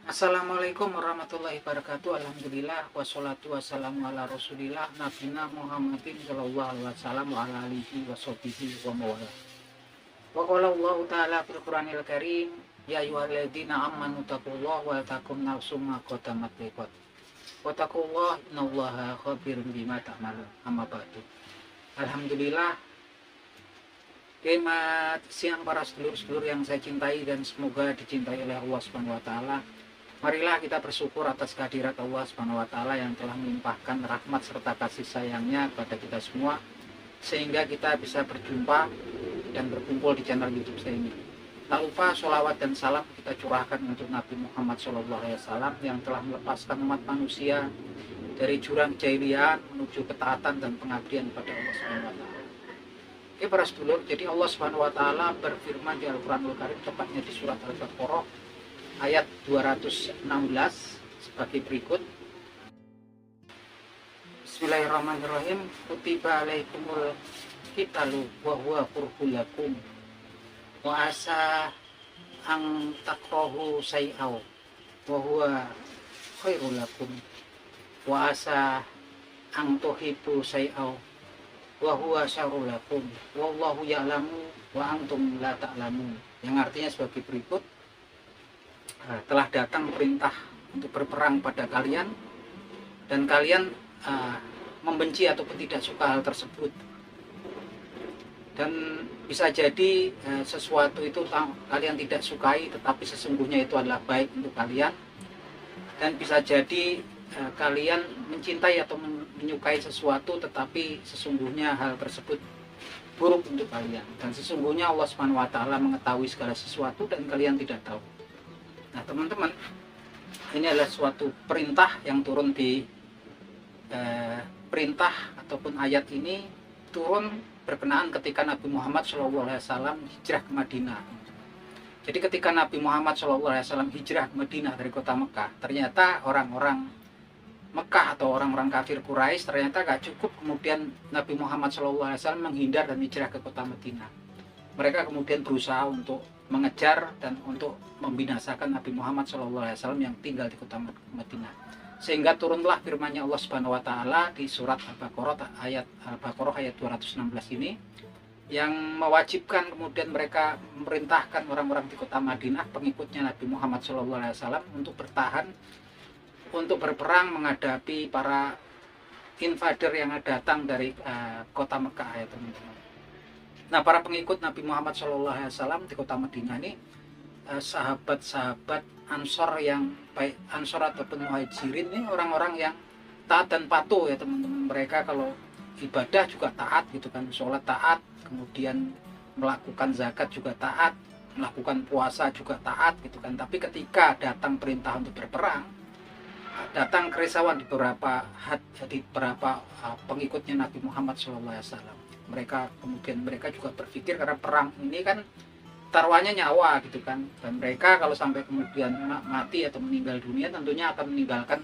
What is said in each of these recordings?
Assalamualaikum warahmatullahi wabarakatuh. Alhamdulillah wassalatu wassalamu ala rasulillah nabina Muhammadin sallallahu alaihi wasallam wa ala alihi wa sahbihi wa mawala. Wa qala Allah ta'ala fil Qur'anil Karim, ya ayyuhalladzina amanu taqullaha wa takum nafsum ma qaddamat liqad. Wa taqullaha innallaha khabirum bima ta'malun. Amma ba'du. Alhamdulillah, Kemat siang para sedulur-sedulur yang saya cintai dan semoga dicintai oleh Allah Subhanahu wa taala. Marilah kita bersyukur atas kehadirat Allah Subhanahu wa taala yang telah melimpahkan rahmat serta kasih sayangnya kepada kita semua sehingga kita bisa berjumpa dan berkumpul di channel YouTube saya ini. Tak lupa sholawat dan salam kita curahkan untuk Nabi Muhammad SAW yang telah melepaskan umat manusia dari jurang kejahilian menuju ketaatan dan pengabdian pada Allah Subhanahu wa taala. Oke para sedulur, jadi Allah Subhanahu wa taala berfirman di Al-Qur'anul Karim, tepatnya di surat Al-Baqarah ayat 216 sebagai berikut. Bismillahirrahmanirrahim. Kutiba alaikumul qitalu wa huwa kurhul lakum wa asa ang takrahu say'aw wa huwa khairul lakum wa asa ang tuhibbu say'aw wa huwa syarrul lakum wallahu ya'lamu wa antum la ta'lamun. Yang artinya sebagai berikut: telah datang perintah untuk berperang pada kalian dan kalian membenci ataupun tidak suka hal tersebut, dan bisa jadi sesuatu itu kalian tidak sukai tetapi sesungguhnya itu adalah baik untuk kalian, dan bisa jadi kalian mencintai atau menyukai sesuatu tetapi sesungguhnya hal tersebut buruk untuk kalian, dan sesungguhnya Allah Subhanahu wa taala mengetahui segala sesuatu dan kalian tidak tahu. Nah teman-teman, ini adalah suatu perintah yang turun di perintah ataupun ayat ini turun berkenaan ketika Nabi Muhammad SAW hijrah ke Madinah. Jadi ketika Nabi Muhammad SAW hijrah ke Madinah dari kota Mekah, ternyata orang-orang Mekah atau orang-orang kafir Quraisy ternyata gak cukup kemudian Nabi Muhammad SAW menghindar dan hijrah ke kota Madinah. Mereka kemudian berusaha untuk mengejar dan untuk membinasakan Nabi Muhammad SAW yang tinggal di kota Madinah. Sehingga turunlah firman-Nya Allah Subhanahu wa taala di surat Al-Baqarah ayat 216 ini yang mewajibkan kemudian mereka memerintahkan orang-orang di kota Madinah, pengikutnya Nabi Muhammad SAW, untuk bertahan, untuk berperang menghadapi para invader yang datang dari kota Mekah ya teman-teman. Nah para pengikut Nabi Muhammad SAW di kota Madinah ini sahabat-sahabat Ansor yang baik Ansor ataupun Muhajirin ini orang-orang yang taat dan patuh ya teman-teman. Mereka kalau ibadah juga taat gitu kan, sholat taat, kemudian melakukan zakat juga taat, melakukan puasa juga taat gitu kan. Tapi ketika datang perintah untuk berperang, datang kerisauan di beberapa pengikutnya Nabi Muhammad SAW. Mereka juga berpikir karena perang ini kan taruhannya nyawa gitu kan, dan mereka kalau sampai kemudian mati atau meninggal dunia tentunya akan meninggalkan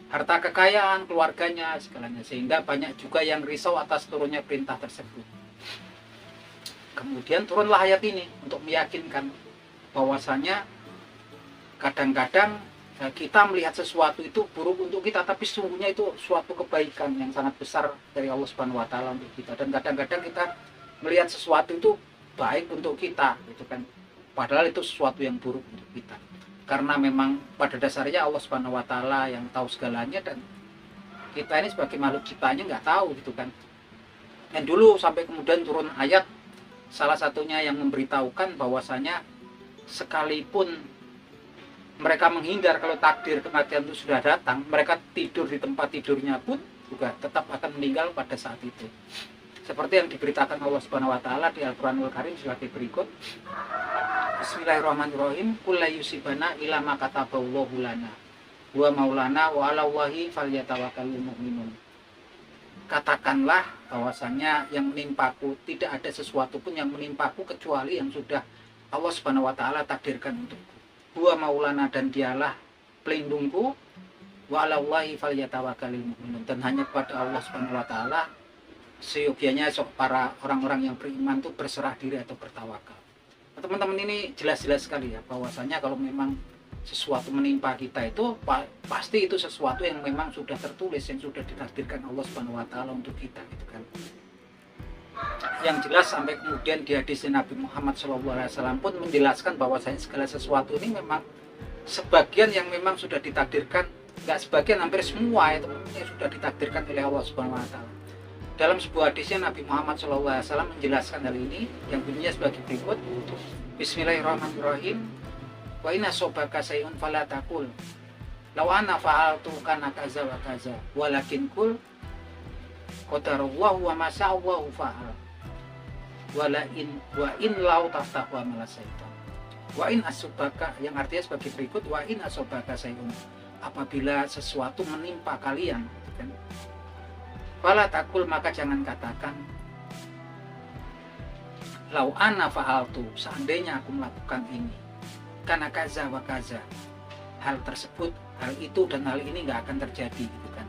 harta kekayaan, keluarganya, segalanya, sehingga banyak juga yang risau atas turunnya perintah tersebut. Kemudian turunlah ayat ini untuk meyakinkan bahwasanya kadang-kadang kita melihat sesuatu itu buruk untuk kita, tapi sesungguhnya itu suatu kebaikan yang sangat besar dari Allah Subhanahu wa taala untuk kita. Dan kadang-kadang kita melihat sesuatu itu baik untuk kita gitu kan, padahal itu sesuatu yang buruk untuk kita. Karena memang pada dasarnya Allah Subhanahu wa taala yang tahu segalanya, dan kita ini sebagai makhluk ciptaannya nggak tahu gitu kan. Dan dulu sampai kemudian turun ayat salah satunya yang memberitahukan bahwasanya sekalipun mereka menghindar kalau takdir kematian itu sudah datang, mereka tidur di tempat tidurnya pun juga tetap akan meninggal pada saat itu. Seperti yang diberitakan Allah Subhanahu wa taala di Al-Qur'anul Karim sebagai berikut. Bismillahirrahmanirrahim. Qul la yusibana illa ma kataballahu lana wa maulana wa 'alallahi falyatawakkalul mu'minun. Katakanlah bahwasanya yang menimpaku, tidak ada sesuatu pun yang menimpaku kecuali yang sudah Allah Subhanahu wa taala takdirkan untukku. Huwa maulana, dan dialah pelindungku, wa 'alallahi falyatawakkalul mu'minun, dan hanya kepada Allah Subhanahu wa taala seyogianya para orang-orang yang beriman itu berserah diri atau bertawakal. Nah, teman-teman, ini jelas-jelas sekali ya bahwasanya kalau memang sesuatu menimpa kita itu pasti itu sesuatu yang memang sudah tertulis, yang sudah ditakdirkan Allah Subhanahu wa taala untuk kita gitu kan. Yang jelas sampai kemudian di hadis Nabi Muhammad SAW pun menjelaskan bahwasanya segala sesuatu ini memang sebagian yang memang sudah ditakdirkan, nggak sebagian, hampir semua itu sudah ditakdirkan oleh Allah Subhanahu wa taala. Dalam sebuah hadisnya Nabi Muhammad SAW menjelaskan hal ini yang bunyinya sebagai berikut. Bismillahirrahmanirrahim. Wa inna sobaka sayun fala taqul law ana fa'altu kana kaza wa kaza walakin kul qadarallahu wa ma sya'allahu fa'al wa in law taftahu amala syaitan wa in asubaka, yang artinya sebagai berikut. Wa in asobaka sayun, apabila sesuatu menimpa kalian kan, fala taqul, maka jangan katakan lau ana fa'altu, seandainya aku melakukan ini, karena kaza wa kaza, hal tersebut, hal itu dan hal ini nggak akan terjadi gitu kan.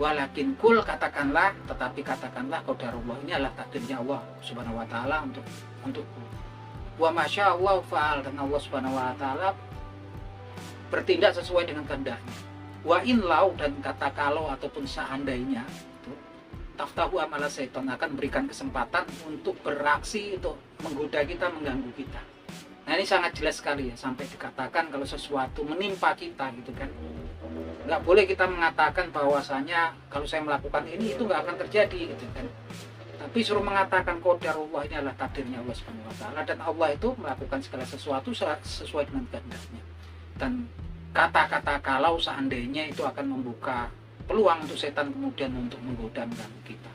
Walakin kul, katakanlah, tetapi katakanlah qadarullah, ini adalah takdirnya Allah Subhanahu wa taala untukku. Wa masya Allah fa'al, dan Allah Subhanahu wa taala bertindak sesuai dengan kehendaknya. Wa in lau, dan kata kalau ataupun seandainya itu, taftahu amala syaitan, akan berikan kesempatan untuk beraksi, untuk menggoda kita, mengganggu kita. Nah ini sangat jelas sekali ya, sampai dikatakan kalau sesuatu menimpa kita gitu kan, nggak boleh kita mengatakan bahwasanya kalau saya melakukan ini itu nggak akan terjadi gitu kan, tapi suruh mengatakan qadarullah, ini adalah takdirnya Allah Subhanahu wa taala, dan Allah itu melakukan segala sesuatu sesuai dengan kehendaknya. Dan kata-kata kalau seandainya itu akan membuka peluang untuk setan kemudian untuk menggoda kita.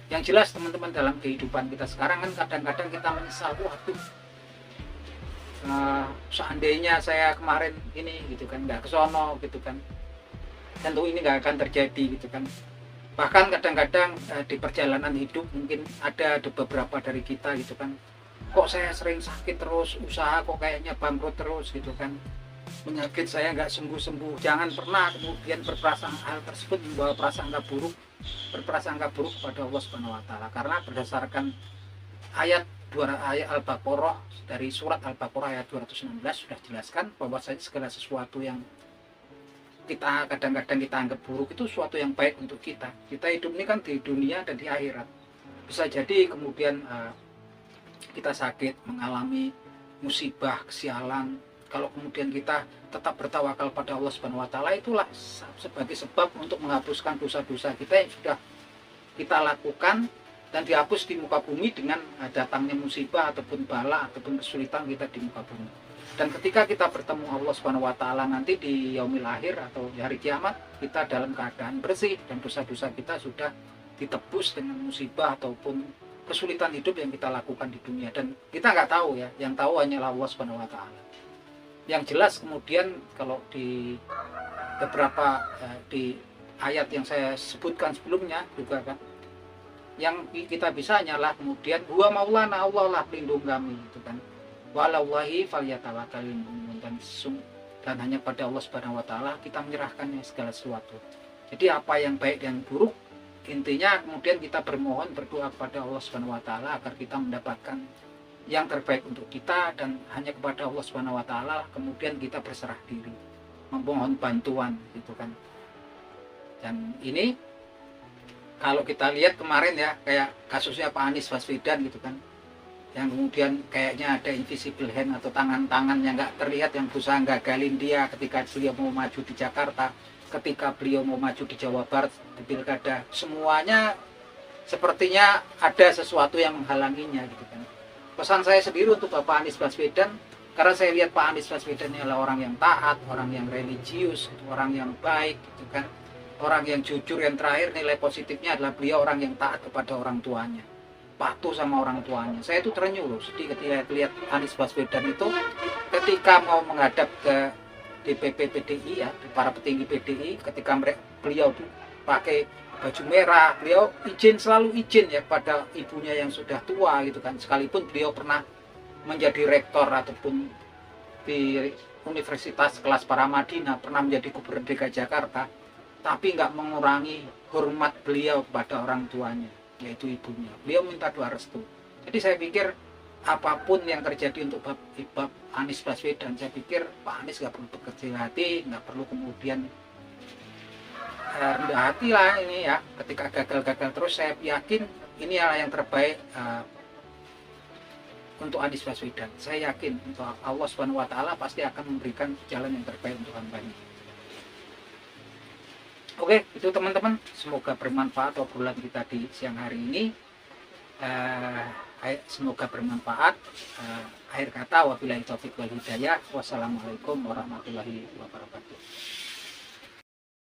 Yang jelas teman-teman, dalam kehidupan kita sekarang kan kadang-kadang kita menyesal, waduh, seandainya saya kemarin ini gitu kan, nggak kesono gitu kan, tentu ini nggak akan terjadi gitu kan. Bahkan kadang-kadang di perjalanan hidup mungkin ada beberapa dari kita gitu kan, kok saya sering sakit terus, usaha kok kayaknya bangkrut terus gitu kan, penyakit saya nggak sembuh-sembuh. Jangan pernah kemudian berprasangka hal tersebut membawa berprasangka buruk kepada Allah Subhanahu wa taala, karena berdasarkan ayat Al-Baqarah, dari surat Al-Baqarah ayat 216 sudah jelaskan bahwa segala sesuatu yang kita kadang-kadang kita anggap buruk itu sesuatu yang baik untuk kita. Kita hidup ini kan di dunia dan di akhirat. Bisa jadi kemudian kita sakit, mengalami musibah, kesialan. Kalau kemudian kita tetap bertawakal pada Allah Subhanahu wa taala, itulah sebagai sebab untuk menghapuskan dosa-dosa kita yang sudah kita lakukan dan dihapus di muka bumi dengan datangnya musibah ataupun bala ataupun kesulitan kita di muka bumi. Dan ketika kita bertemu Allah Subhanahu wa taala nanti di yaumil akhir atau di hari kiamat, kita dalam keadaan bersih dan dosa-dosa kita sudah ditebus dengan musibah ataupun kesulitan hidup yang kita lakukan di dunia. Dan kita nggak tahu ya, yang tahu hanyalah Allah Subhanahu wa taala. Yang jelas kemudian kalau di beberapa di ayat yang saya sebutkan sebelumnya juga kan, yang kita bisa hanyalah kemudian huwa maulana, Allah lah pelindung kami itu kan, walallahi falyatawakkalul mu'minun, dan hanya pada Allah Subhanahu wa taala kita menyerahkannya segala sesuatu. Jadi apa yang baik dan buruk, intinya kemudian kita bermohon, berdoa kepada Allah Subhanahu wa taala agar kita mendapatkan yang terbaik untuk kita, dan hanya kepada Allah Subhanahu wa taala kemudian kita berserah diri, memohon bantuan gitu kan. Dan ini kalau kita lihat kemarin ya, kayak kasusnya Pak Anies Baswedan gitu kan, yang kemudian kayaknya ada invisible hand atau tangan-tangan yang nggak terlihat yang berusaha gagalin dia ketika beliau mau maju di Jakarta, ketika beliau mau maju di Jawa Barat di pilkada. Semuanya sepertinya ada sesuatu yang menghalanginya gitu kan. Pesan saya sendiri untuk Bapak Anies Baswedan, karena saya lihat Pak Anies Baswedan adalah orang yang taat, orang yang religius, orang yang baik gitu kan, orang yang jujur. Yang terakhir nilai positifnya adalah beliau orang yang taat kepada orang tuanya, patuh sama orang tuanya. Saya itu terenyuh loh, sedih ketika lihat Anies Baswedan itu ketika mau menghadap ke DPP PDI ya, para petinggi PDI, ketika beliau tuh pakai baju merah, beliau selalu izin ya pada ibunya yang sudah tua gitu kan, sekalipun beliau pernah menjadi rektor ataupun di Universitas Kelas Paramadina, pernah menjadi Gubernur DKI Jakarta, tapi nggak mengurangi hormat beliau kepada orang tuanya, yaitu ibunya. Beliau minta doa restu. Jadi saya pikir apapun yang terjadi untuk bab Anies Baswedan, saya pikir Pak Anies nggak perlu berkecil hati, nggak perlu kemudian rendah hati lah ini ya. Ketika gagal-gagal terus, saya yakin ini adalah yang terbaik untuk Anies Baswedan. Saya yakin untuk Allah Subhanahu wa taala pasti akan memberikan jalan yang terbaik untuk hambanya. Oke, itu teman-teman, semoga bermanfaat obrolan kita di siang hari ini. Semoga bermanfaat. Akhir kata, wabillahi taufiq wal hidayah. Wassalamualaikum warahmatullahi wabarakatuh.